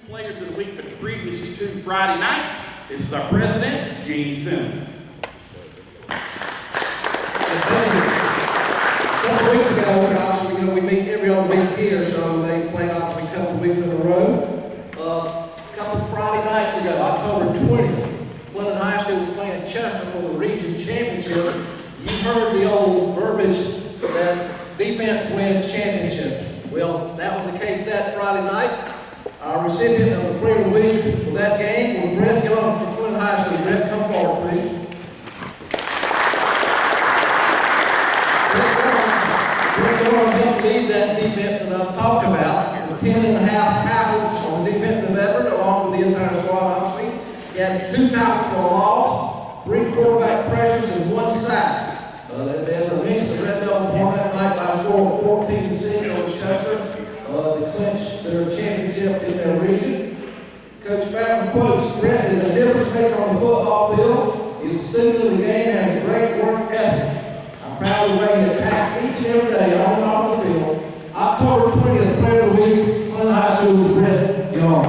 Players of the Week for the previous 2 Friday nights. This is our president, Gene Simmons. A couple weeks ago, obviously, we meet every other week here, so they played obviously a couple weeks in a row. A couple Friday nights ago, October 20th, Clemson High School was playing Chester for the region championship. You heard the old verbiage that defense wins championships. Well, that was the case that Friday night. Our recipient of the Player of the Week for that game was Brett Young from Clemson High School. Brett, come forward, please. Brett Young helped lead that defense that I've talked about. With 10.5 tackles on defensive effort, along with the entire squad, obviously. He had 2 tackles for a loss, 3 quarterback pressures, and 1 sack. As I mentioned, the Red Devils won that night by a score of 14-6 over Chester. To clinch their championship in their region. Coach Fountain quotes, Brett is a difference maker on the football field. He's a student of the game and has a great work ethic. I'm proud of the way he attacks each and every day on and off the field. October 20th, Player of the Week, Clemson High School with Brett Young.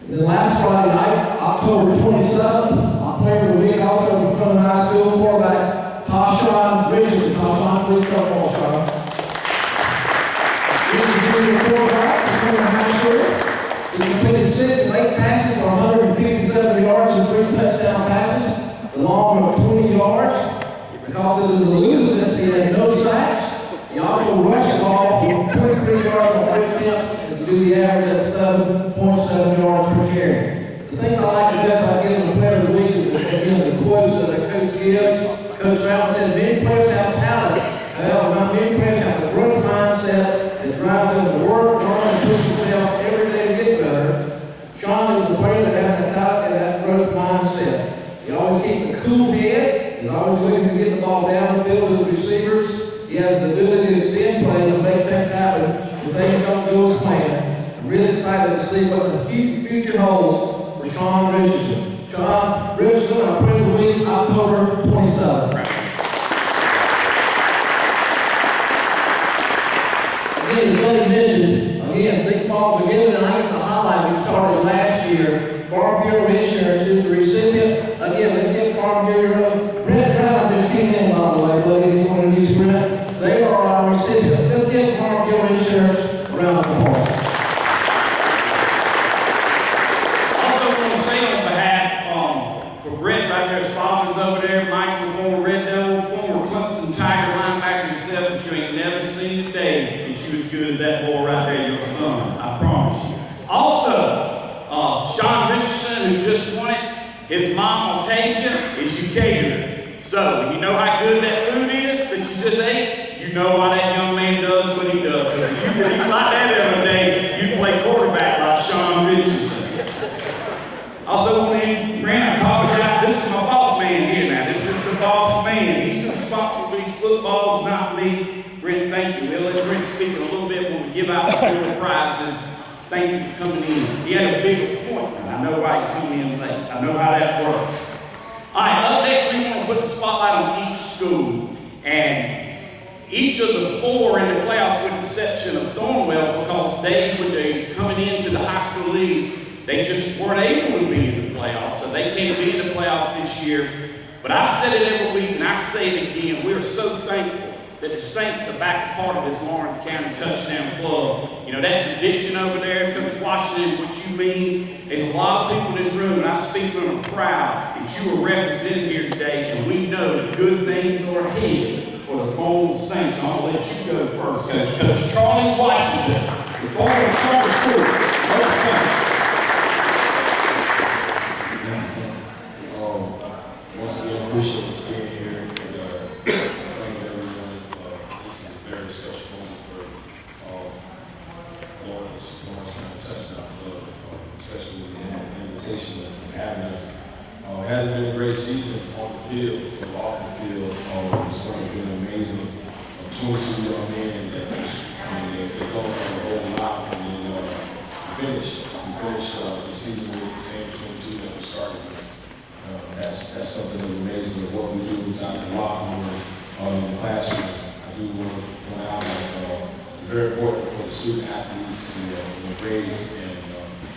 And then last Friday night, October 27th, our Player of the Week, also from Clemson High School, quarterback Tushawan Richardson. Tushawan, please come on, Sean. He's a junior quarterback from Clemson High School. He completed 6 of 8 passes for 157 yards and 3 touchdown passes, along with 20 yards. Because of his elusiveness, he had no sacks. He also rushed the ball for 23 yards on 3 attempts and do the average at 7.7 yards per carry. The things I like the best I give the Player of the Week is again the quotes that the coach gives. Coach Fountain said, many players have talent. However, not many players have the growth mindset that drives them to work, run, and push themselves every day to get better. Sean is the player that has that talent and that growth mindset. He always keeps a cool head. He's always looking to get the ball down the field with the receivers. He has the ability to extend plays and make things happen when things don't go as planned. I'm really excited to see what the future holds for Sean Richardson. Sean Richardson, our Player of the Week, October 27th. Again, as Billy mentioned, these balls are given, and I think it's a highlight we started last year. Farm Bureau Insurance is the recipient. Again, let's get Farm Bureau. Brett Brown just came in, by the way, buddy, if you want to use Brett. They are our recipients. Let's get Farm Bureau Insurance around the horn. Brett right there, his father's over there, Michael, former Red Devil, former Clemson Tiger linebacker himself, but you ain't never seen a day that you as good as that boy right there, your son, I promise you. Also, Sean Richardson, who just won it, his mom, Tasia, is your caterer. So, you know how good that food is that you just ate? You know why that young man does what he does. Because if you eat like that every day, you play quarterback like Sean Richardson. Also, when Grant, I called you out. This is my boss man here now. This is the boss man. He's responsible for these footballs, not me. Brent, thank you. We'll let Brent speak in a little bit when we give out the prizes. Thank you for coming in. He had a big appointment. I know why he come in late. I know how that works. All right, up next, we want to put the spotlight on each school. And each of the 4 in the playoffs, with the exception of Thornwell, because they coming into the high school league, they just weren't able to be in the playoffs, so they can't be in the playoffs this year. But I said it every week, and I say it again. We're so thankful that the Saints are back a part of this Lawrence County Touchdown Club. You know, that tradition over there, Coach Washington, what you mean, there's a lot of people in this room, and I speak for them proud that you are represented here today, and we know that good things are ahead for the Bold Saints. I'll let you go first, Coach. Coach Charlie Washington, the Bold Charter School, Bold Saints. Once again, appreciate you being here, and thank everyone. This is a very special moment for Lawrence County Touchdown Club, especially with the invitation of having us. It hasn't been a great season on the field, but off the field, it's been an amazing 22 young men that they're going for a whole lot, and then we finished the season with the same 22 that we started with. That's something that's amazing of what we do inside the locker room, in the classroom. I do want to point out that it's very important for the student athletes to raise and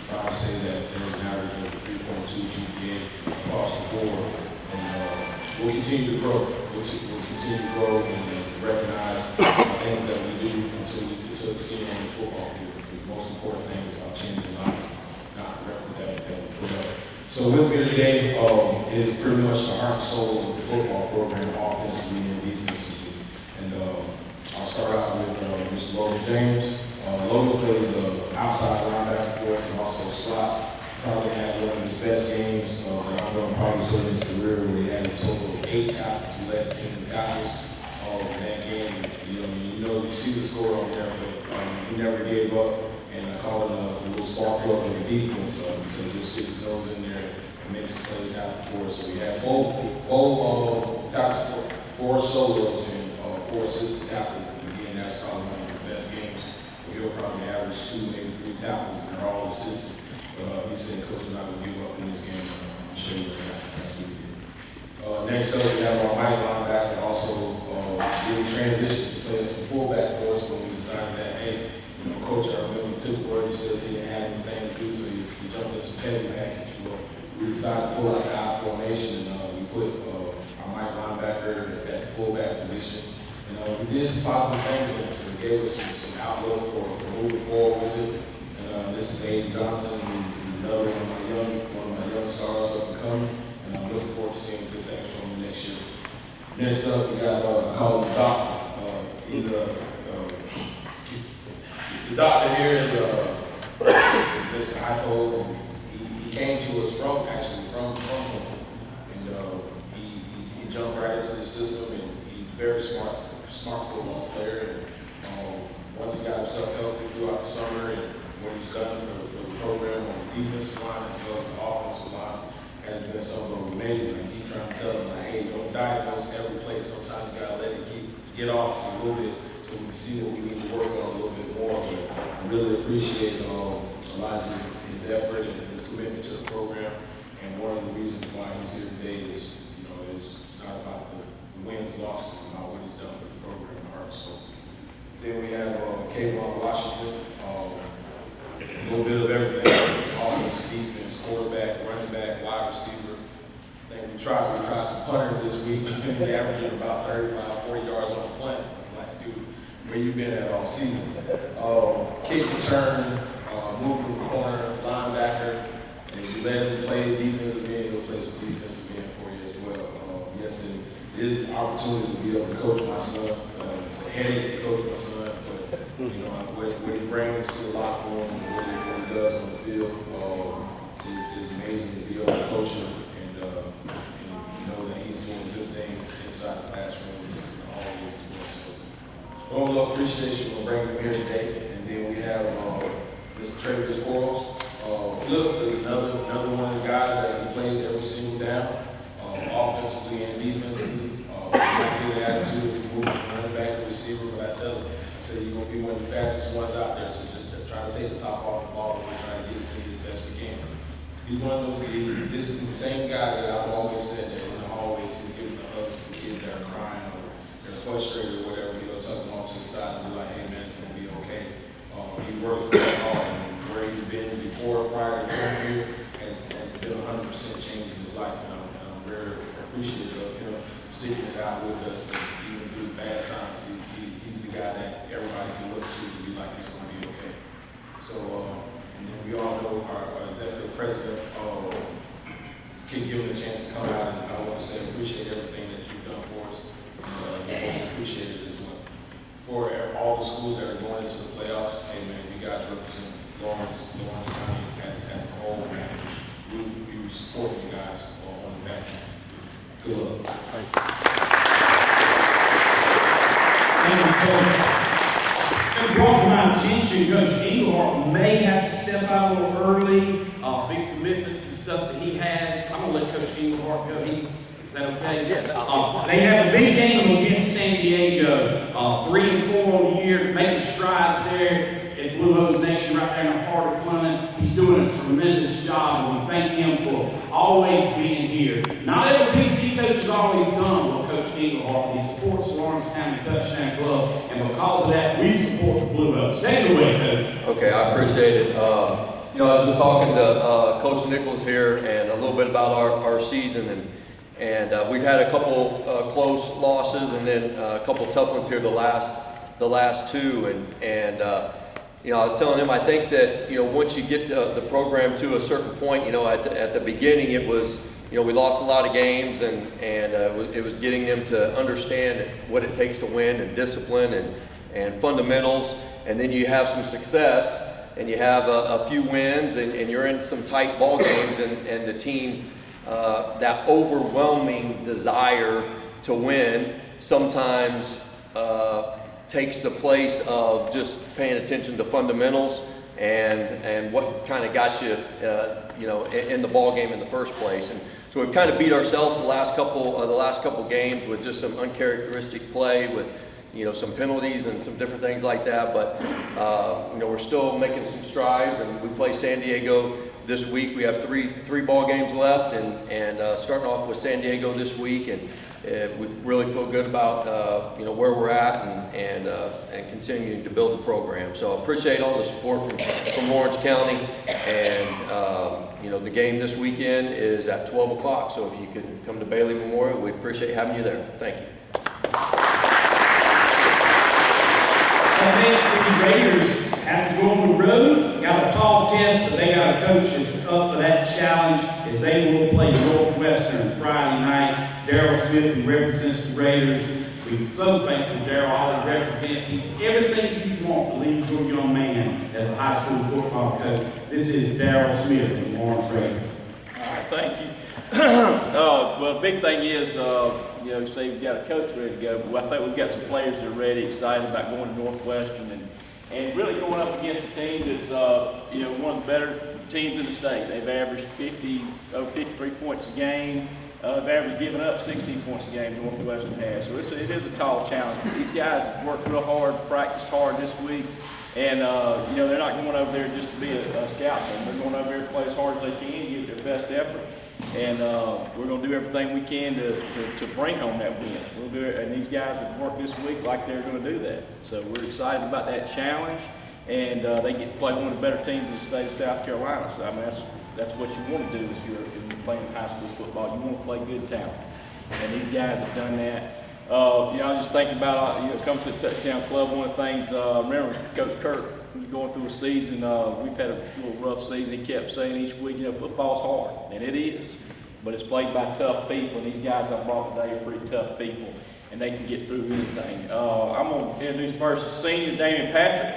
proud to say that there's an average of 3.2 GPA across the board, and we'll continue to grow. We'll continue to grow and recognize things that we do until it's seen on the football field. Because the most important thing is about changing life, not the record that we put up. So with me today is pretty much the heart and soul of the football program, offensively and defensively. And I'll start out with Mr. Logan James. Logan plays outside linebacker for us and also slot. Probably had one of his best games that I'm going to probably say in his career, where he had a total of 8 tackles. He led 10 tackles in that game. You see the score on there, but he never gave up. And I call it a little spark plug of the defense because he'll stick his nose in there and makes the plays happen for us. So we had four tackles, 4 solos and 4 assisted tackles. And again, that's probably one of his best games. He'll probably average 2, maybe 3 tackles, and they're all assisted. He said, Coach, I'm not going to give up in this game. I'm sure that's what he did. Next up, we have our Mike linebacker also really transitioned to play some fullback for us when we decided that, hey, Coach, I remember took word, you said he didn't have anything to do, so you jumped in some heavy package. We decided to pull out the I formation, and we put our Mike linebacker at that fullback position. And we did some positive things in it, so it gave us some outlook for moving forward with it. And this is Aiden Johnson. He's another one of my young stars up and coming, and I'm looking forward to seeing good things from him next year. Next up, we got I call him the doctor. He's the doctor here is Mr. Highfold, and he came to us from Clemson, and he jumped right into the system, and he's a very smart football player. And once he got himself healthy throughout the summer, and what he's done for the program on the defensive line as well as the offensive line has been something amazing. I keep trying to tell him, like, hey, don't diagnose every play. Sometimes you gotta let it get off a little bit so we can see what we need to work on a little bit more. But I really appreciate Elijah, his effort and his commitment to the program. And one of the reasons why he's here today is, it's not about the wins and losses, it's about what he's done for the program and heart. So then we have Kayvon Washington. A little bit of everything. It's offense, defense, quarterback, running back, wide receiver. I think we tried some punting this week. We've been averaging about 35, 40 yards on the punt. I'm like, dude, where you been at all season? Kick return, move to the corner, linebacker, and if you let him play defensive end, he'll play some defensive end for you as well. Yes, it is an opportunity to be able to coach my son. It's a headache to coach my son, but what he brings to the locker room and what he does on the field is amazing to be able to coach him and know that he's doing good things inside the classroom and all of this as well. So, overall appreciation for bringing him here today. And then we have Mr. Travis Quarles. Flip is another one of the guys that he plays every single down, offensively and defensively. Might get an attitude to move from running back to receiver, but I tell him, you're going to be one of the fastest ones out there, so just try to take the top off the ball and try to get it to you the best we can. He's one of those, this is the same guy that I've always said that in the hallways, he's giving the hugs to the kids that are crying or they're frustrated or whatever. He'll tuck them off to the side and be like, hey man, it's going to be okay. He works very hard, and where he's been before, prior to coming here, has been 100% change in his life, and I'm very appreciative of him sticking it out with us, and even through bad times. He's the guy that everybody can look to and be like, it's going to be okay. So, and then we all know our executive president can give him a chance to come out, and I want to say appreciate everything that you've done for us, and always appreciate it as well. For all the schools that are going into the playoffs, hey man, you guys represent Lawrence County as a whole, man. We support you guys on the back end. Good luck. Thank you, Coach. It brought to my attention, Coach Englehart may have to step out a little early. Big commitments and stuff that he has. I'm going to let Coach Englehart go. Is that okay? Yeah. They have a big game against San Diego. 3-4 on the year, making strides there. at Blue Hose Nation right there in the heart of Clemson. He's doing a tremendous job, and we thank him for always being here. Not every PC coach has always done what Coach Englehart. He supports Lawrence County Touchdown Club, and because of that, we support the Blue Hose. Take it away, Coach. Okay, I appreciate it. I was just talking to Coach Nichols here and a little bit about our season, and we've had a couple close losses and then a couple tough ones here the last two, and I was telling him I think that once you get to the program to a certain point, at the beginning it was we lost a lot of games, and it was getting them to understand what it takes to win and discipline and fundamentals, and then you have some success. And you have a few wins, and you're in some tight ball games, and the team, that overwhelming desire to win sometimes takes the place of just paying attention to fundamentals and what kind of got you, in the ball game in the first place. And so we've kind of beat ourselves the last couple games with just some uncharacteristic play with some penalties and some different things like that, but we're still making some strides, and we play San Diego this week. We have three ball games left, and starting off with San Diego this week, and we really feel good about where we're at and continuing to build the program. So I appreciate all the support from Lawrence County, and the game this weekend is at 12 o'clock. So if you can come to Bailey Memorial, we appreciate having you there. Thank you. The Raiders have to go on the road. Got a tall test, but they got a coach that's up for that challenge as they will play Northwestern Friday night. Darrell Smith, who represents the Raiders. We're so thankful for Darrell, all he represents. He's everything you want to lead your young man as a high school football coach. This is Darrell Smith from Lawrence Raiders. All right, thank you. Well, the big thing is, say we've got a coach ready to go, but I think we've got some players that are ready, excited about going to Northwestern and really going up against a team that's, one of the better teams in the state. They've averaged 53 points a game. They've averaged giving up 16 points a game, Northwestern has. So it is a tall challenge. But these guys have worked real hard, practiced hard this week, and, they're not going over there just to be a scout team. They're going over there to play as hard as they can, give their best effort. And we're going to do everything we can to bring home that win. We'll do it, and these guys have worked this week like they're going to do that. So we're excited about that challenge, and they get to play one of the better teams in the state of South Carolina. So I mean, that's what you want to do as you're playing high school football. You want to play good talent, and these guys have done that. I was just thinking about come to the Touchdown Club. One of the things, remember Coach Kirk going through a season. We've had a little rough season. He kept saying each week, football's hard, and it is. But it's played by tough people, and these guys I brought today are pretty tough people, and they can get through anything. I'm going to introduce first the senior, Damian Patrick.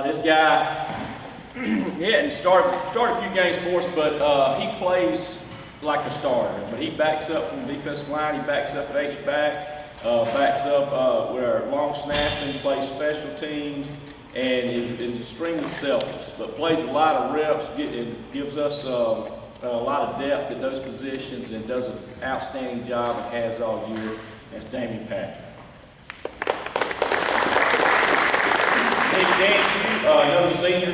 This guy, he hadn't started a few games for us, but he plays like a starter. But he backs up from the defensive line. He backs up at H-back, backs up with our long snapping, plays special teams, and is extremely selfless, but plays a lot of reps, and gives us a lot of depth at those positions, and does an outstanding job and has all year. That's Damian Patrick. Nick Danshew, another senior.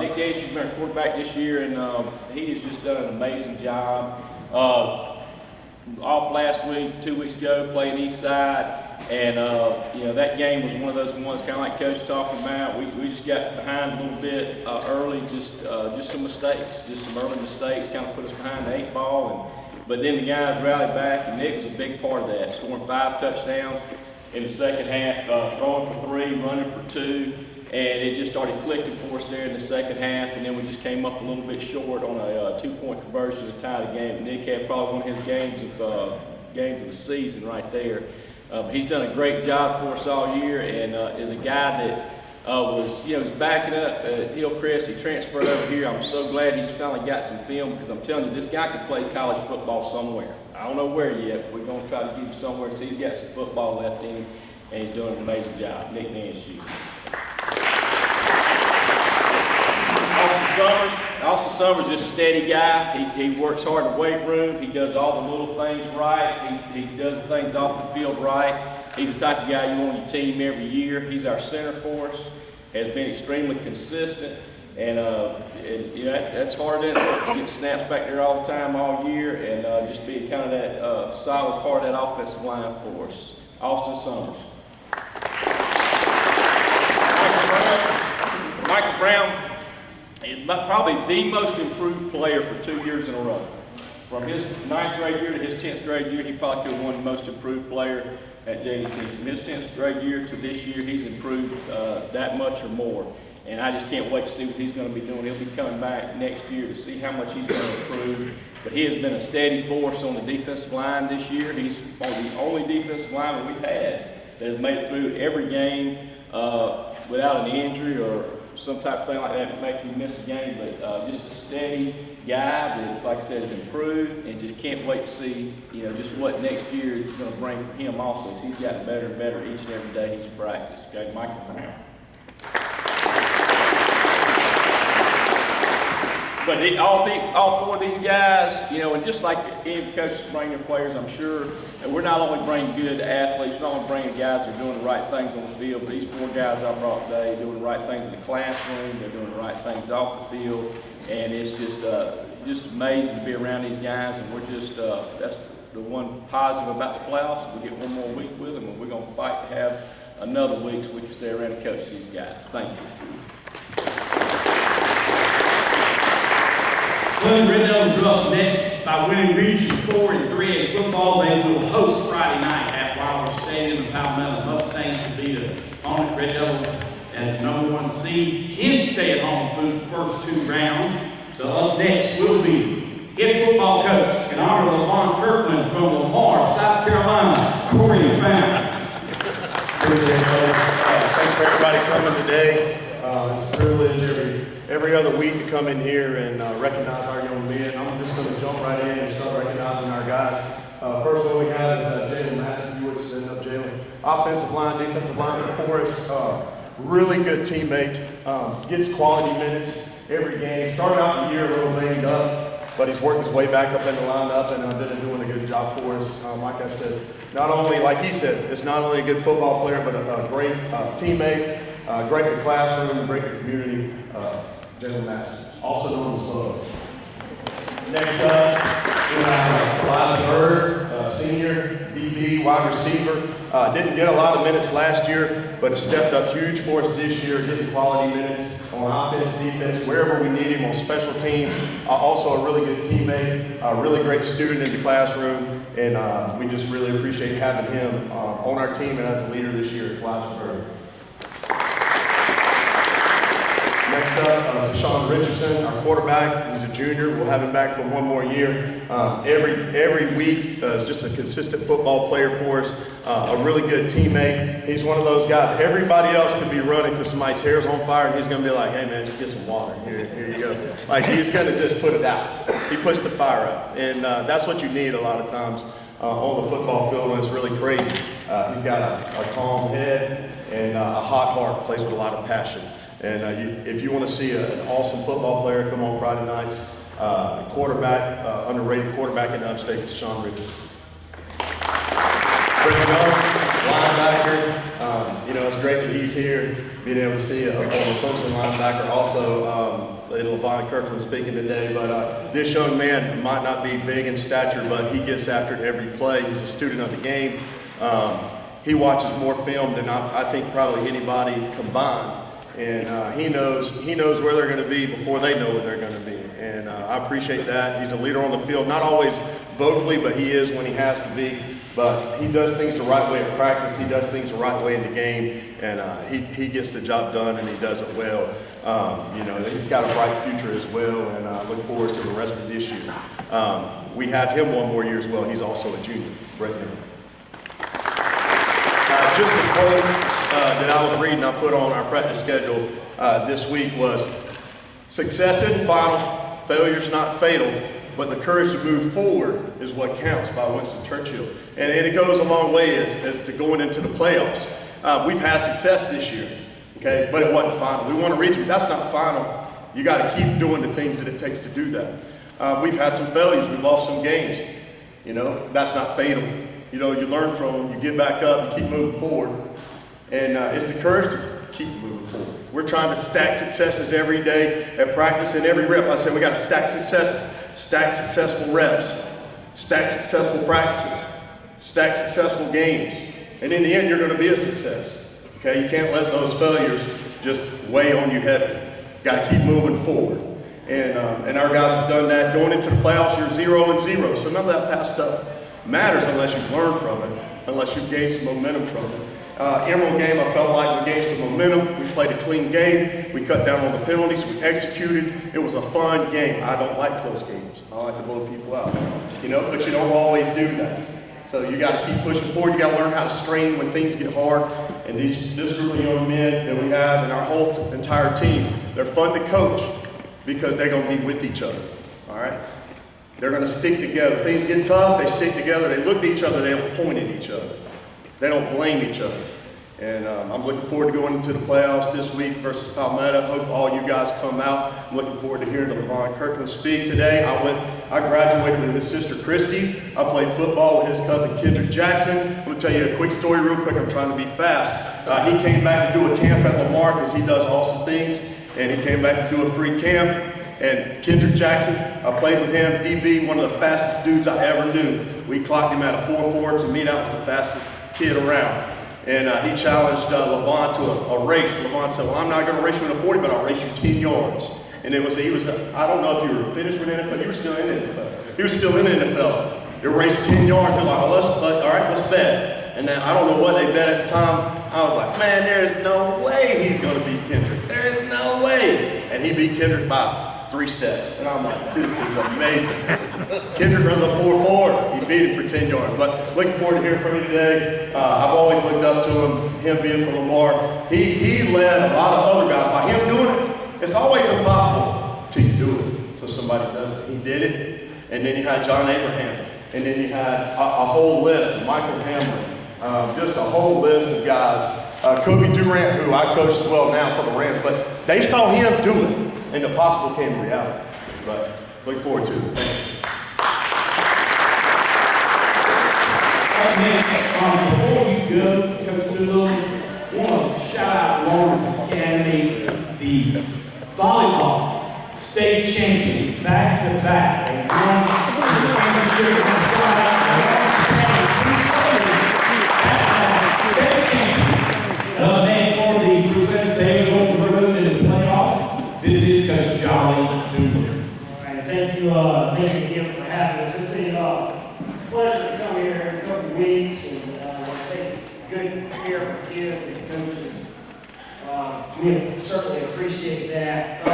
Nick Danshew's been our quarterback this year, and he has just done an amazing job. Off last week, 2 weeks ago, playing East Side. And, that game was one of those ones, kind of like Coach was talking about. We just got behind a little bit early, just some mistakes, just some early mistakes, kind of put us behind the 8 ball. But then the guys rallied back, and Nick was a big part of that, scoring 5 touchdowns in the second half, throwing for 3, running for 2. And it just started clicking for us there in the second half, and then we just came up a little bit short on a 2-point conversion to tie the game. Nick had probably one of his games of the season right there. He's done a great job for us all year, and is a guy that was backing up at Hillcrest. He transferred over here. I'm so glad he's finally got some film, because I'm telling you, this guy could play college football somewhere. I don't know where yet, but we're going to try to give him somewhere, because he's got some football left in him, and he's doing an amazing job. Nick Danshew. Austin Summers is a steady guy. He works hard in the weight room. He does all the little things right. He does things off the field right. He's the type of guy you want on your team every year. He's our center for us. has been extremely consistent. And you know, that's hard to get snaps back there all the time, all year, and just be kind of that solid part of that offensive line for us. Austin Summers. Michael Brown is probably the most improved player for 2 years in a row. From his 9th grade year to his 10th grade year, he probably could have won the most improved player at JDT. From his 10th grade year to this year, he's improved that much or more. And I just can't wait to see what he's going to be doing. He'll be coming back next year to see how much he's going to improve. But he has been a steady force on the defensive line this year. He's the only defensive lineman we've had that has made it through every game without an injury or some type of thing like that to make him miss a game. But just a steady guy that, like I said, has improved, and just can't wait to see, you know, just what next year is going to bring for him also. He's gotten better and better each and every day he's practiced. Okay, Michael Brown. But all four of these guys, you know, and just like any of the coaches bring their players, I'm sure, and we're not only bringing good athletes, we're not only bringing guys that are doing the right things on the field, but these 4 guys I brought today are doing the right things in the classroom, they're doing the right things off the field, and it's just amazing to be around these guys, and we're just, that's the one positive about the playoffs. We get one more week with them, and we're going to fight to have another week so we can stay around and coach these guys. Thank you. Well, Red Devils are up next by winning Region 4 in 3A football. They will host Friday night at Wilder Stadium in Palmetto. Mustangs will be the opponent. Red Devils, as number 1 seed, can stay at home through the first 2 rounds. So up next will be head football coach in honor of Levon Kirkland from Lamar, South Carolina, Corey Fan. Appreciate it. Thanks for everybody coming today. It's a privilege every other week to come in here and recognize our young men. I'm just going to jump right in and start recognizing our guys. First one we have is Jalen Massey. You would stand up, Jalen. Offensive line, defensive lineman for us. Really good teammate. Gets quality minutes every game. Started out the year a little banged up, but he's worked his way back up in the lineup and been doing a good job for us. Like I said, not only, like he said, it's not only a good football player, but a great teammate, great in the classroom, great in the community. Jalen Massey, also known as Bud. Next up, we have Elijah Bird, senior DB, wide receiver. Didn't get a lot of minutes last year, but has stepped up huge for us this year, getting quality minutes on offense, defense, wherever we need him on special teams. Also a really good teammate, a really great student in the classroom, and we just really appreciate having him on our team and as a leader this year at Elijah Bird. Next up, Tushawan Richardson, our quarterback. He's a junior. We'll have him back for 1 more year. Every week is just a consistent football player for us, a really good teammate. He's one of those guys. Everybody else could be running because somebody's hair's on fire, and he's going to be like, hey, man, just get some water. Here you go. Like, he's going to just put it out. He puts the fire up. And that's what you need a lot of times on the football field, and it's really crazy. He's got a calm head and a hot heart, plays with a lot of passion. And if you want to see an awesome football player, come on Friday nights. Quarterback, underrated quarterback in the upstate, is Sean Richardson. Brendan linebacker. You know, it's great that he's here, being able to see a former Clemson linebacker. Also, Levon Kirkland speaking today. But this young man might not be big in stature, but he gets after it every play. He's a student of the game. He watches more film than I think probably anybody combined. And he knows where they're going to be before they know where they're going to be. And I appreciate that. He's a leader on the field, not always vocally, but he is when he has to be. But he does things the right way at practice. He does things the right way in the game. And he gets the job done, and he does it well. You know, he's got a bright future as well, and I look forward to the rest of this year. We have him 1 more year as well. He's also a junior, Brett Miller. Just a quote that I was reading, I put on our practice schedule this week was, success isn't final, failure's not fatal, but the courage to move forward is what counts, by Winston Churchill. And it goes a long way as to going into the playoffs. We've had success this year, okay, but it wasn't final. We want to reach it. That's not final. You got to keep doing the things that it takes to do that. We've had some failures. We've lost some games. You know, that's not fatal. You know, you learn from them, you get back up, you keep moving forward. And it's the courage to keep moving forward. We're trying to stack successes every day at practice and every rep. I said we got to stack successes, stack successful reps, stack successful practices, stack successful games. And in the end, you're going to be a success. Okay, you can't let those failures just weigh on you heavy. Got to keep moving forward. And our guys have done that. Going into the playoffs, you're 0-0. So none of that past stuff matters unless you've learned from it, unless you've gained some momentum from it. Emerald game, I felt like we gained some momentum. We played a clean game. We cut down on the penalties. We executed. It was a fun game. I don't like close games. I like to blow people out, you know, but you don't always do that. So you got to keep pushing forward. You got to learn how to strain when things get hard. And this group of young men that we have and our whole entire team, they're fun to coach because they're going to be with each other, all right? They're going to stick together. Things get tough, they stick together. They look at each other, they don't point at each other. They don't blame each other. And I'm looking forward to going into the playoffs this week versus Palmetto. Hope all you guys come out. I'm looking forward to hearing Levon Kirkland speak today. I graduated with his sister Christy. I played football with his cousin Kendrick Jackson. I'm going to tell you a quick story real quick. I'm trying to be fast. He came back to do a camp at Lamar because he does awesome things. And he came back to do a free camp. And Kendrick Jackson, I played with him, DB, one of the fastest dudes I ever knew. We clocked him at a 4.4 to meet out with the fastest kid around. And he challenged Levon to a race. Levon said, well, I'm not going to race you in a 40, but I'll race you 10 yards. And he was I don't know if you were finished with the NFL, you were still in the NFL. He was still in the NFL. He raced 10 yards. He was like, all right, let's bet. And then I don't know what they bet at the time. I was like, man, there's no way he's going to beat Kendrick. There is no way. And he beat Kendrick by 3 steps. And I'm like, this is amazing. Kendrick runs a 4.4. He beat him for 10 yards. But looking forward to hearing from you today. I've always looked up to him being from Lamar. He led a lot of other guys. By him doing it, it's always impossible till you do it. So somebody does it. He did it. And then you had John Abraham. And then you had a whole list, Michael Hamlin, just a whole list of guys. Kobe Durant, who I coach as well now for the Rams, but they saw him do it, and the possible came to reality. But look forward to it. Up next, before you go, Coach Doolittle, I want to shout out Lawrence Academy, the volleyball state champions, back to back. They won the championship on the side. State champions. Next for the Crusaders, they go on the road in the playoffs. This is Coach Jolly Doolittle. All right, thank you again for having us. It's a pleasure to come here every couple of weeks and take good care of our kids and coaches. We certainly appreciate that.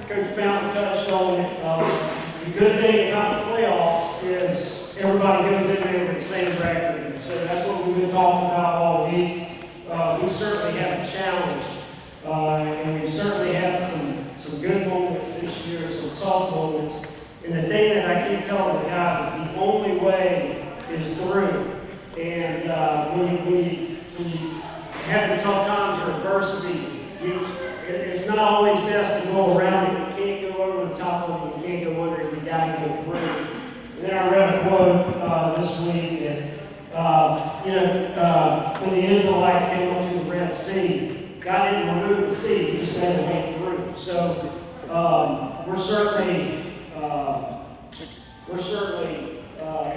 Coach Fountain touched on it. The good thing about the playoffs is everybody goes in there with the same record. So that's what we've been talking about all week. We certainly have a challenge, and we've certainly had some good moments this year, some tough moments. And the thing that I keep telling the guys is the only way is through. And when you having tough times or adversity, it's not always best to go around it. You can't go over the top of it. You can't go under it. You got to go through. And then I read a quote this week that when the Israelites came up to the Red Sea, God didn't remove the sea; He just made a way through. So we're certainly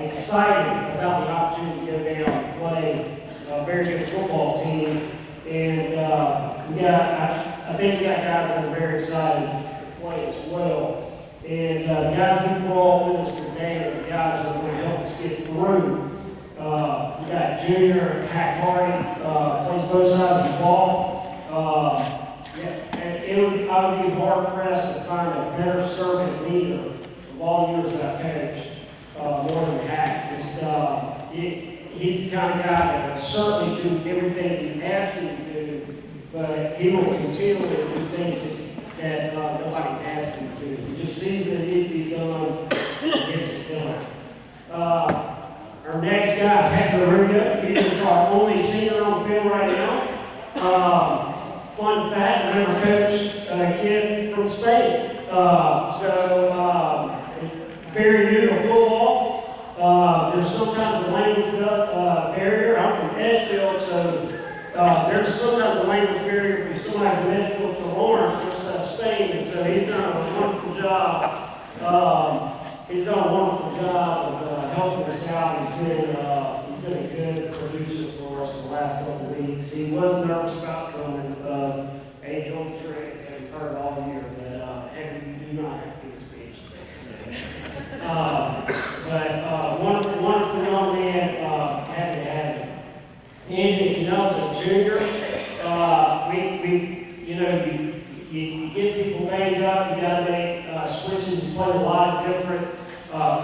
excited about the opportunity to go down and play a very good football team. And I think we got guys that are very excited to play as well. And the guys we brought with us today are the guys that are going to help us get through. We got Junior Hack Hardy, plays both sides of the ball. And I would be hard pressed to find a better servant leader of all years that I've coached, more than Hack. He's the kind of guy that will certainly do everything you ask him to do, but he will continually do things that nobody's asked him to do. He just sees that it needs to be done and gets it done. Our next guy is Hector Rubio. He is our only senior on the field right now. Fun fact, I never coached a kid from Spain. Very new to football. There's sometimes a language barrier. I'm from Edgefield, so there's sometimes a language barrier from somebody from so he's done a wonderful job. He's done a wonderful job of helping us out. He's been a good producer for us the last couple of weeks. He was nervous about coming. Age old trick that we've heard all year, but Henry, you do not have to give a speech. But wonderful young man. Happy to have him. Andy Canosa Jr. You get people banged up. You got to make switches. He's played a lot of different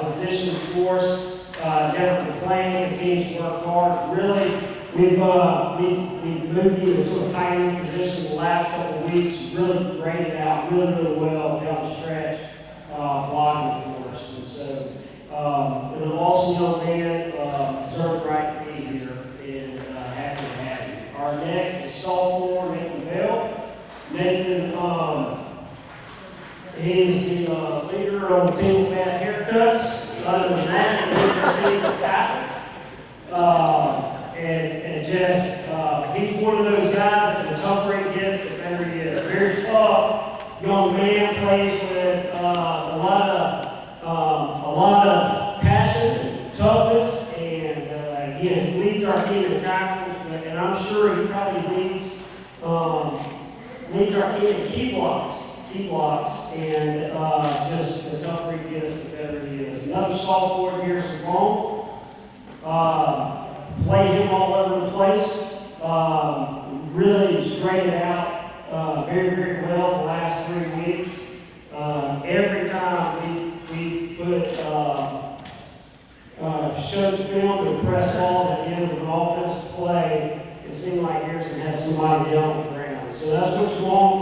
positions for us. Never complained. The teams work hard. Really, we've moved him into a tight end position the last couple of weeks. Really graded out really well down the stretch, blocking for us. And so, an awesome young man. Deserved right to be here, and happy to have him. Our next is sophomore Nathan Bell. Nathan, he's the leader on the team with bad haircuts. Other than that, he leads our team with tackles. And just, he's one of those guys that the tougher he gets, the better he is. Very tough young man, plays with a lot of passion and toughness, and again, he leads our team in tackles, and I'm sure he probably leads our team in key blocks, and just the tougher he gets, the better he is. Another sophomore here is Levon. Play him all over the place. Really has graded out very, very well the last 3 weeks. Every time we put show the film and press balls at the end of an offensive play, it seemed like Harrison had somebody down on the ground. So that's what you want.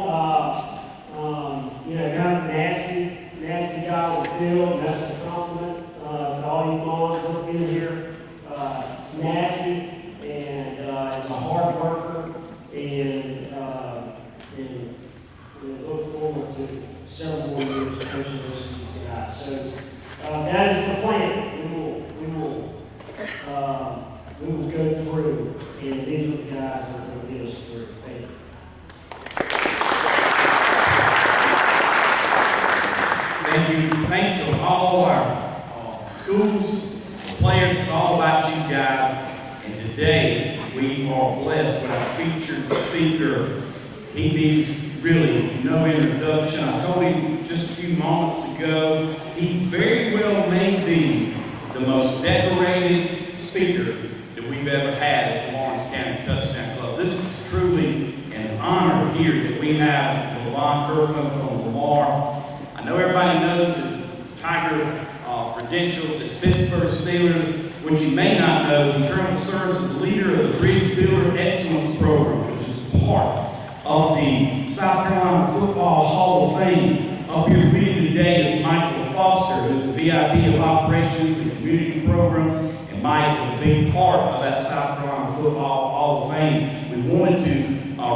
Kind of nasty guy on the field. That's a compliment to all you moms in here. It's nasty, and it's a hard worker, and we look forward to several more years of coaching these guys. So that is the plan. We will go through, and these are the guys that are going to get us through. Thank you. Thank you. Thanks to all our schools, players. It's all about you guys. And today we are blessed with our featured speaker. He needs really no introduction. I told him just a few moments ago, he very well may be the most decorated speaker that we've ever had at the Lawrence County Touchdown Club. This is truly an honor here that we have Levon Kirkland from Lamar. I know everybody knows his Tiger credentials as Pittsburgh Steelers. What you may not know is he currently serves as the leader of the Bridge Builder Excellence Program, which is part of the South Carolina Football Hall of Fame. Up here with me today is Michael Foster, who's the VIP of Operations and Community Programs, and Mike is a big part of that South Carolina Football Hall of Fame. We wanted to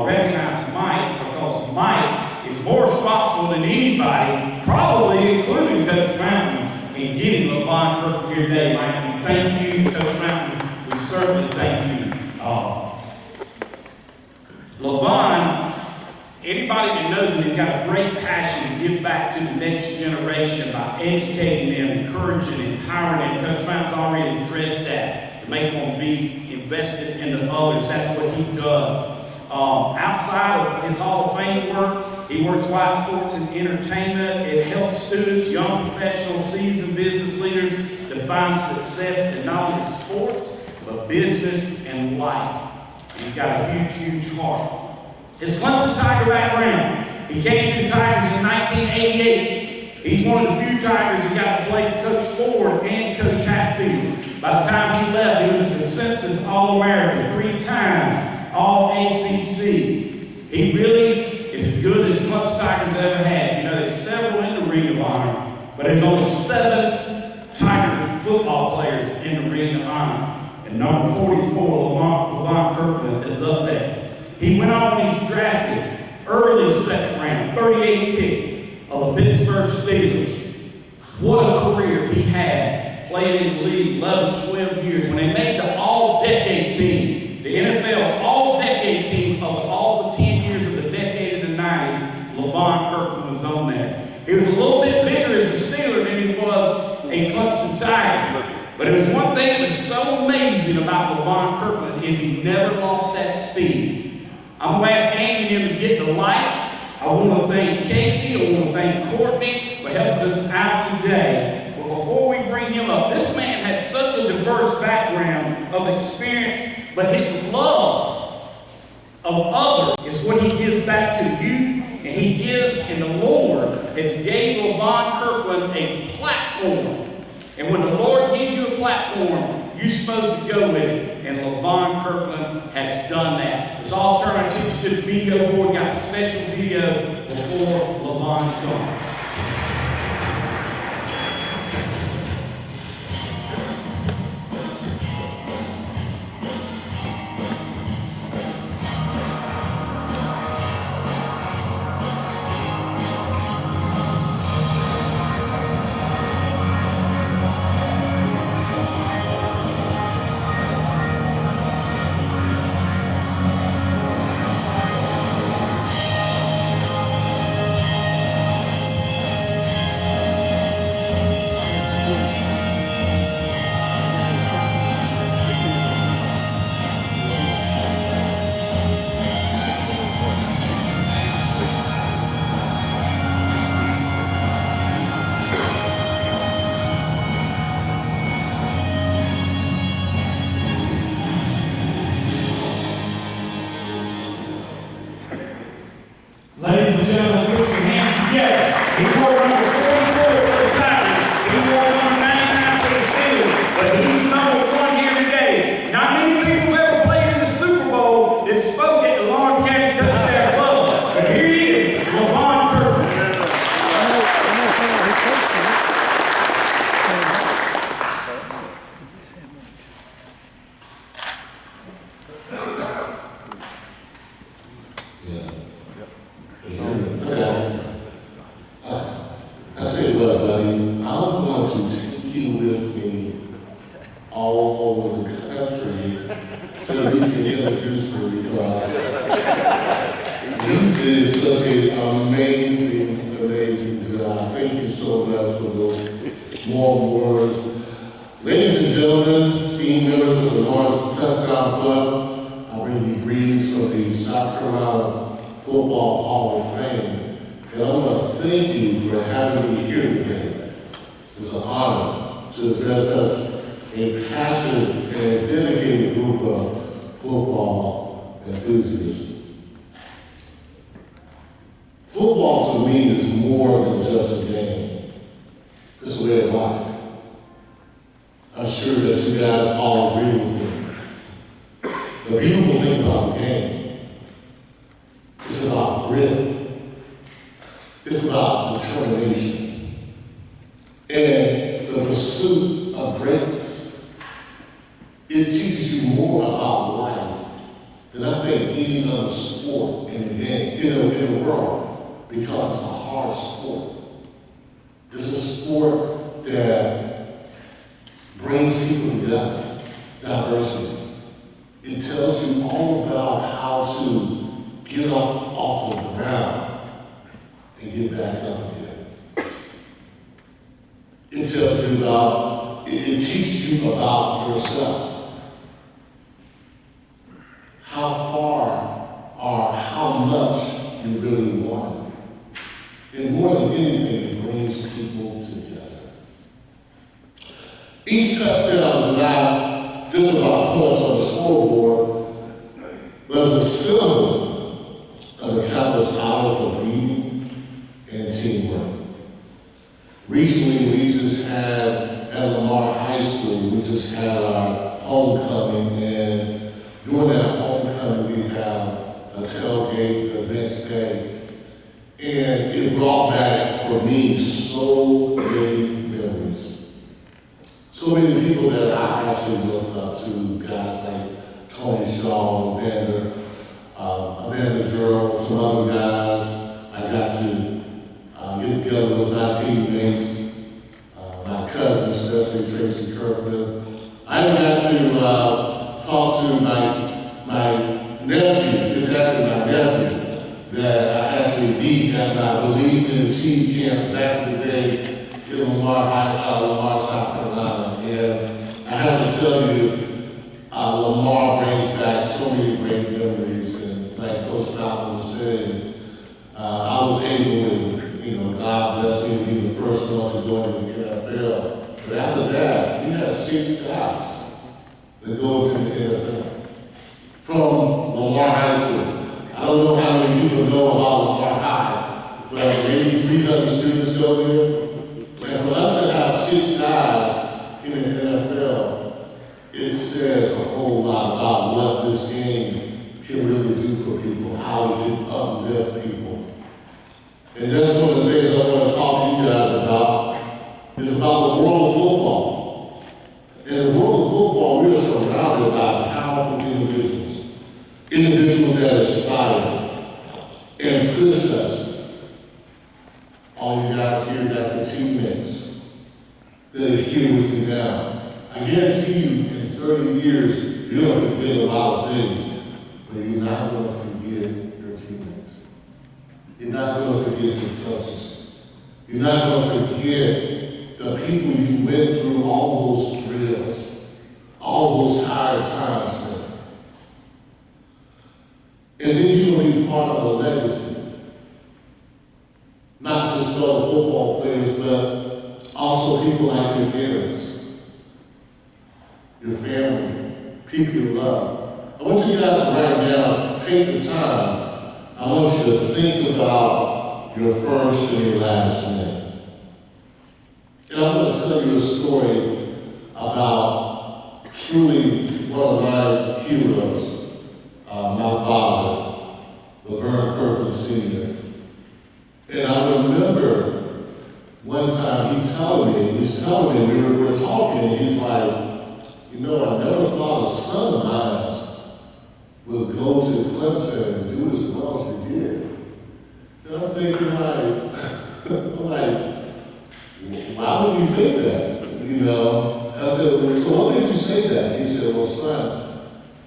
recognize Mike because Mike is more responsible than anybody, probably including Coach Fountain, in getting Levon Kirkland here today. Mike, we thank you, Coach Fountain. We certainly thank you. Levon, anybody that knows him, he's got a great passion to give back to the next generation by educating them, encouraging, empowering them. Coach Fountain's already addressed that, to make them be invested into others. That's what he does. Outside of his Hall of Fame work, he works Wise Sports and Entertainment. It helps students, young professionals, seasoned business leaders to find success in not only sports, but business and life. He's got a huge, huge heart. His Clemson Tiger background. He came to the Tigers in 1988. He's one of the few Tigers who got to play for Coach Ford and Coach Hatfield. By the time he left, he was a consensus All-American, 3-time All-ACC. He really is as good as Clemson Tigers ever had. You know, there's several in the Ring of Honor, but there's only 7 Tigers football players in the Ring of Honor. And number 44, Levon Kirkland, is up there. He went on and he's drafted early second round, 38th pick of the Pittsburgh Steelers. What a career he had, playing in the league 11, 12 years. When they made the all-decade team, the NFL all-decade team of all the 10 years of the decade of the 90s, Levon Kirkland was on But it was one thing that was so amazing about Levon Kirkland is he never lost that speed. I'm going to ask Andy and him to get the lights. I want to thank Casey. I want to thank Courtney for helping us out today. But before we bring him up, this man has such a diverse background of experience, but his love of others is what he gives back to youth, and he gives, and the Lord has gave Levon Kirkland a platform. And when the Lord gives you a platform, you're supposed to go with it. And Levon Kirkland has done that. Let's all turn our attention to the video board. Got a special video before Levon comes. Ladies and gentlemen, put your hands together. He wore number 44 for the Tigers. He wore number 99 for the Steelers. But he's number 1 here today. Not many people have ever played in the Super Bowl that spoke at the Lawrence County Touchdown Club. But here he is, Levon Kirkland. I tell you what, buddy, I'm going to take you with me all over the country so you can introduce me because you did such an amazing job. Thank you so much for those warm words. Ladies and gentlemen, esteemed members of the Lawrence Touchdown Club, I bring you greetings from the South Carolina Football Hall of Fame. And I want to thank you for having me here today. It's an honor to address us a passionate and dedicated group of football enthusiasts. Football to me is more than just a game. It's a way of life. I'm sure that you guys all agree with me. The beautiful thing about the game is about grit. It's about determination and the pursuit of greatness. It teaches you more about life than I think any other sport in the game, in the world, because it's a hard sport. It's a sport that brings people together, diversity. It tells you all about how to get up off the ground and get back up again. It tells you about, it teaches you about yourself. How far or how much you really want it. And more than anything, it brings people together. Each touchdown is not just about points on the scoreboard, but it's a symbol of the countless hours of reading and teamwork. Recently, we just had, at Lamar High School, we just had our homecoming, and during that homecoming, we have a tailgate the next day. And it brought back, for me, so many memories. So many people that I actually looked up to, guys like Tony Shaw, Vander Gerald, some other guys. I got to get together with my teammates, my cousins, especially Tracy Kirkland. I got to talk to my nephew. It's actually my nephew that I actually beat at my Believe in Achieve camp back in the day in Lamar, South Carolina. And have to tell you, Lamar brings back so many great memories, and like Coach Malcolm was saying, I was able to, God bless me to be the first one to go into the NFL. But after that, we had 6 guys that go to the NFL. From Lamar High School. I don't know how many people know about Lamar High, but maybe 300 students go there. And for us to have 6 guys in the NFL, it says a whole lot about what this game can really do for people, how it can uplift people. And that's one of the things I want to talk to you guys about, is about the world of football. In the world of football, we are surrounded by powerful individuals. Individuals that inspire and push us. All you guys here got your teammates that are here with you now. I guarantee you, in 30 years, you're going to forget a lot of things, but you're not going to forget your teammates. You're not going to forget your coaches. You're not going to forget the people you went through all those drills, all those tired times with. And then you're going to be part of the legacy. Not just fellow football players, but also people like your parents, your family, people you love. I want you guys right now to take the time. I want you to think about your first and your last name. And I'm going to tell you a story about truly one of my heroes. My father, Levon Kirkland Sr. And I remember one time he's telling me, we were talking, and he's like, I never thought a son of mine would go to Clemson and do as well as he did. And I'm thinking why would you think that? I said, so why did you say that? He said, well, son,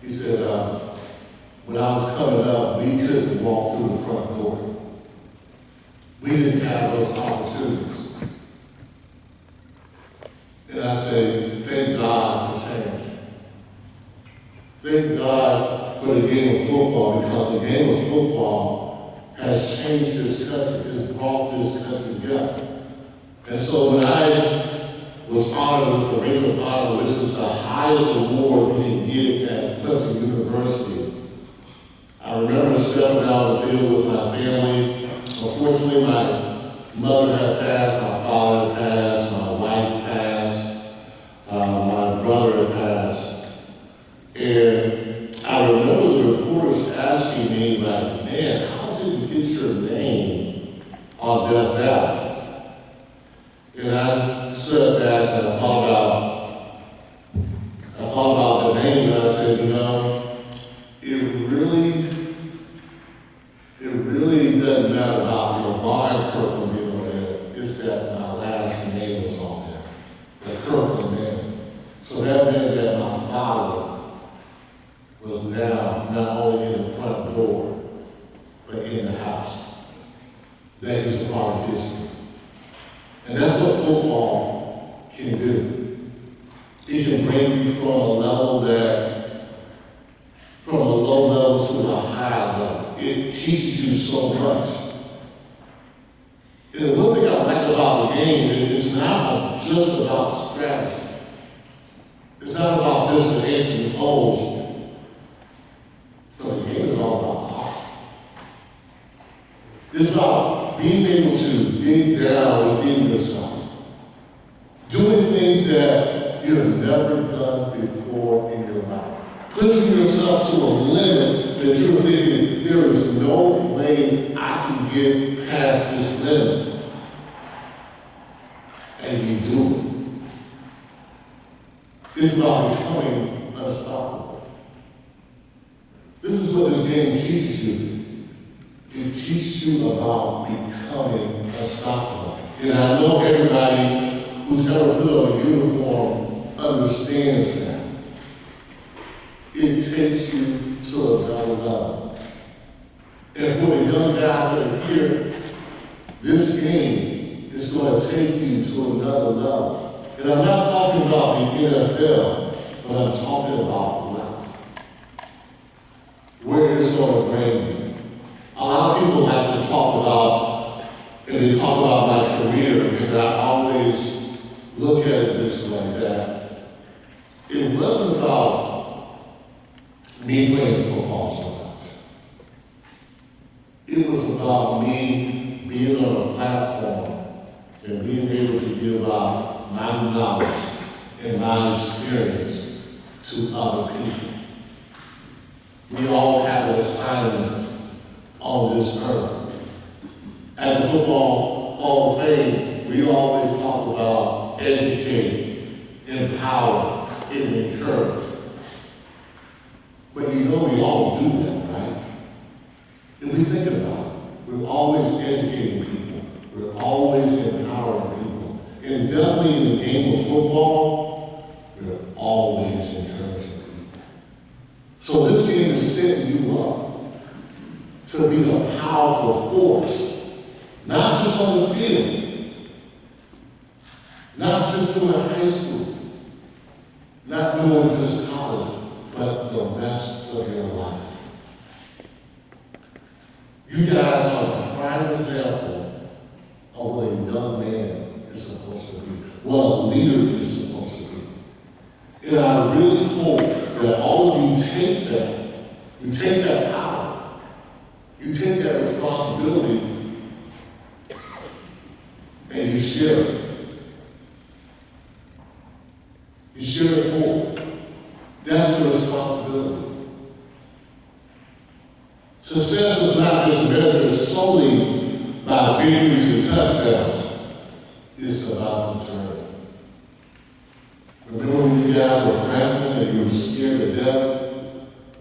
he said, when I was coming up, we couldn't walk through the front door. We didn't have those opportunities. And I say, thank God for change. Thank God for the game of football, because the game of football has changed this country, has brought this country together. And so when I was honored with the Ring of Honor, which is the highest award we can get at Clemson University, I remember stepping out the field with my family. Unfortunately, my mother had passed, my father had passed, my wife passed, my brother had passed. And I remember the reporters asking me, man, how did you get your name on Death Valley? And I sat back and I thought about the name, and I said, it really doesn't matter about Levon Kirkland being on there. It's that my last name was on there, the Kirkland name. So that meant that my father was now not only in the front door, but in the house. That is a part of history. And that's what football can do. It can bring you from a low level to a high level. It teaches you so much. And the one thing I like about the game is it's not just about strategy. It's not about just the ace and O's. But the game is all about heart. It's about being able to dig down within yourself. Doing things that you have never done before in your life. Pushing yourself to a limit that you're thinking, there is no way I can get past this limit. And you do it. It's about becoming unstoppable. This is what this game teaches you. It teaches you about becoming unstoppable. And I know everybody who's ever put on a uniform understands that. It takes you to another level. And for the young guys that are here, this game is going to take you to another level. And I'm not talking about the NFL. but I'm talking about life. Where it's going to bring me. A lot of people like to talk about, and they talk about my career, and I always look at it this way, that it wasn't about me playing football so much. It was about me being on a platform and being able to give out my knowledge and my experience to other people. We all have an assignment on this earth. At the Football Hall of Fame, we always talk about educate, empower, and encourage. But you know we all do that, right? And we think about it. We're always educating people. We're always empowering people. And definitely in the game of football, we're always encouraging people. So this game is setting you up to be a powerful force, not just on the field, not just doing high school, not doing just college, but the rest of your life. You guys are a prime example of what a young man is supposed to be, what a leader is supposed to be. And I really hope that all of you take that power, you take that responsibility, and you share it. You share it forward. That's your responsibility. Success is not just measured solely by victories and touchdowns. It's about the journey. Remember when you guys were freshmen and you were scared to death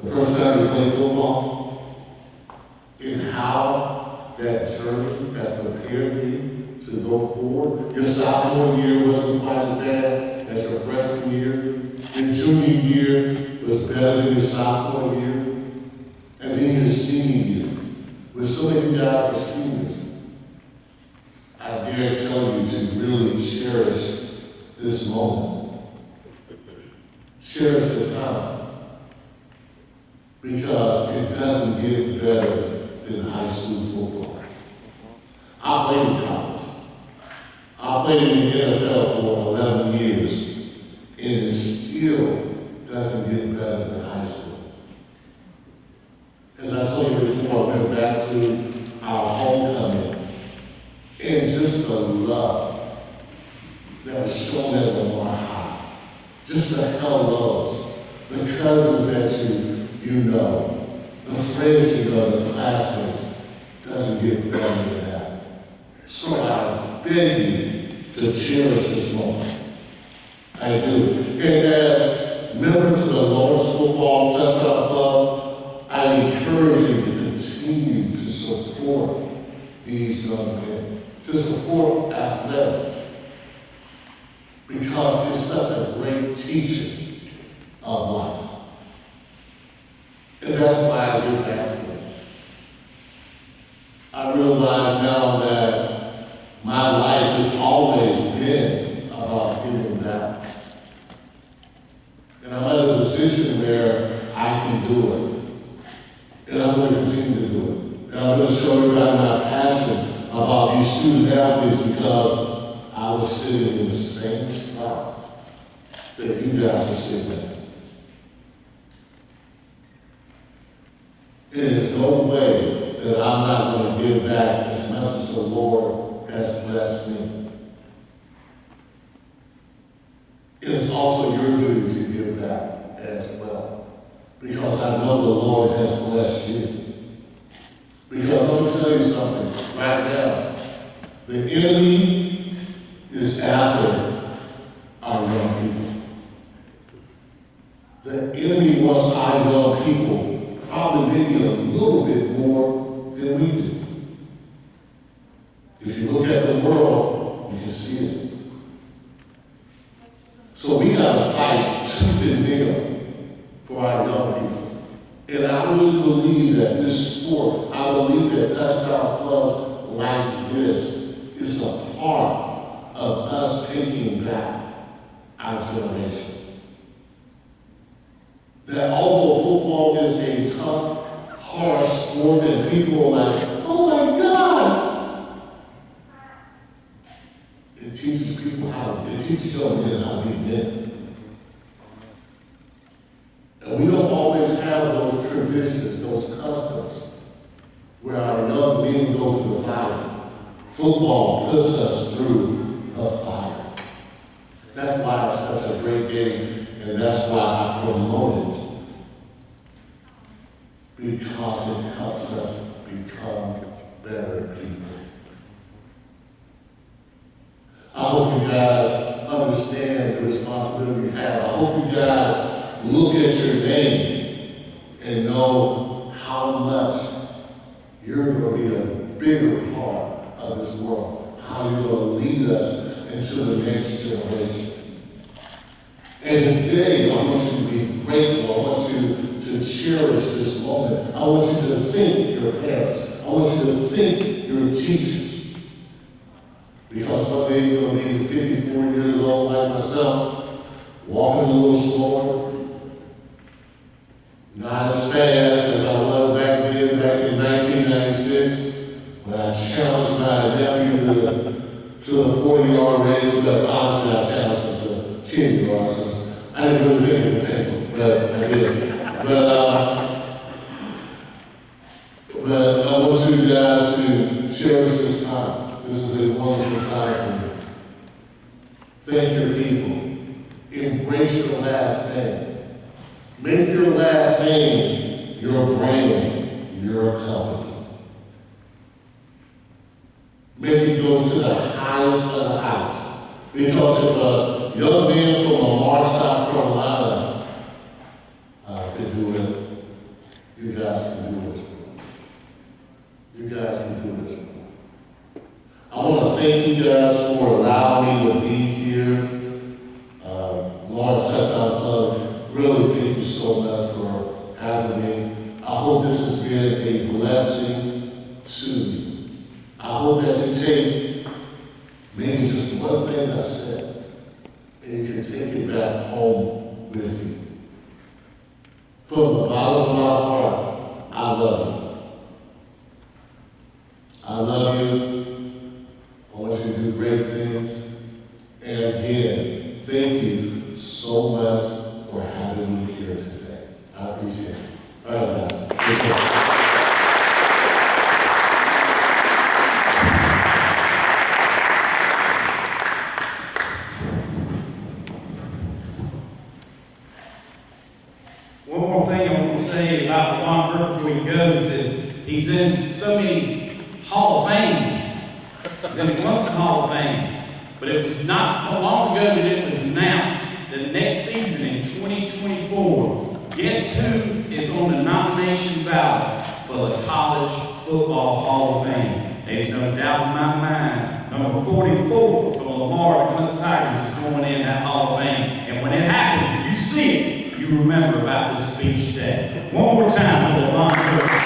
the first time you played football? And how that journey has prepared you to go forward? Your sophomore year wasn't quite as bad as your freshman year. Your junior year was better than your sophomore year. And then your senior year, with so many guys are seniors, I dare tell you to really cherish this moment. Cherish the time. Because it doesn't get better than high school football. I played in college. I played in the NFL for 11 years, and it still doesn't get better than high school. As I told you before, I went back to our homecoming, and just the love that was shown at Lamar High, just the hellos, the cousins that you know, the friends you know, the classmates, doesn't get better than that. So I beg you to cherish this moment. I do. And as members of the Lawrence Football Touchdown Club, I encourage you to continue to support these young men, to support athletics, because it's such a great teacher of life. And that's why I get back to it. I realize now that my life has always been about giving back. And I'm at a position where I can do it. And I'm going to continue to do it. And I'm going to show everybody my passion about these student athletes, because I was sitting in the same spot that you guys are sitting in. There is no way that I'm not going to give back as much as the Lord has blessed me. It is also your duty to give back as well, because I know the Lord has blessed you. Because let me tell you something right now. The enemy is after our young people. The enemy wants our young people probably maybe a little bit more than we do. If you look at the world, you can see it. So we got to fight tooth and nail for our young people. And I really believe that this sport, I believe that touchdown clubs like this is a part of us taking back our generation. people are like, oh my God. It teaches people it teaches young men how to be men. And we don't always have those traditions, those customs, where our young men go through the fire. Football puts us through the fire. That's why it's such a great game, and that's why I promote it. Because it helps us become better people. I hope you guys understand the responsibility you have. I hope you guys look at your name and know how much you're going to be a bigger part of this world, how you're going to lead us into the next generation. And today, I want you to be grateful. I want you to cherish this moment. I want you to thank your parents. I want you to thank your teachers. Because one day you're going to be 54 years old like myself, walking a little slower, not as fast as I was back then, back in 1996, when I challenged my nephew to the 40-yard race, but honestly I challenged him to 10 yards. I didn't really think it would take him, but I did. But I want you guys to cherish this time. This is a wonderful time for you. Thank your people. Embrace your last name. Make your last name your brand, your company. Make it go to the highest of the heights. Because if a young man from Lamar, South Carolina could do it, you guys can do it. You guys can do it. I want to thank you guys for allowing me to be here. Lawrence Touchdown Club, really thank you so much for having me. I hope this has been a blessing to you. I hope that you take maybe just one thing I said and you can take it back home with you. From the bottom of my heart, I love you. I love you. I want you to do great things. And again, thank you so much for having me here today. I appreciate it. All right, guys. Take care. One more thing I want to say about Levon Kirkland before he goes is he's in so many Hall of Fames. He's in the Clemson Hall of Fame. But it was not long ago that it was announced that next season in 2024, guess who is on the nomination ballot for the College Football Hall of Fame? There's no doubt in my mind. Number 44 for Lamar, the Clemson Tigers, is going in that Hall of Fame. And when it happens, and you see it, you remember about this speech today. One more time for Levon Kirkland.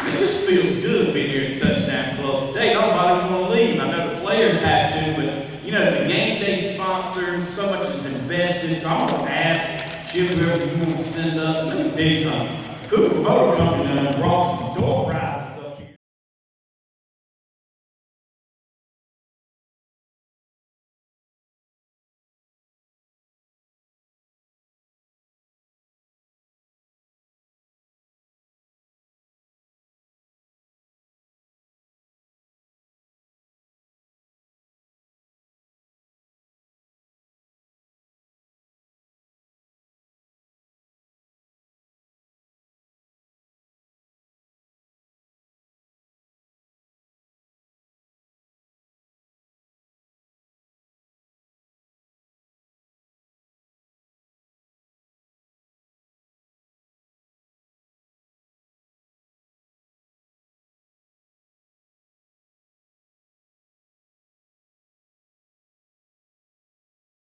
Man, this feels good being here at Touchdown Club today. Nobody's going to leave. I know the players have to, but you know, the game day sponsors, so much is invested. So I'm going to ask Jim, whoever you want to send up. Let me tell you something. Cooper Motor Company done brought some door prizes.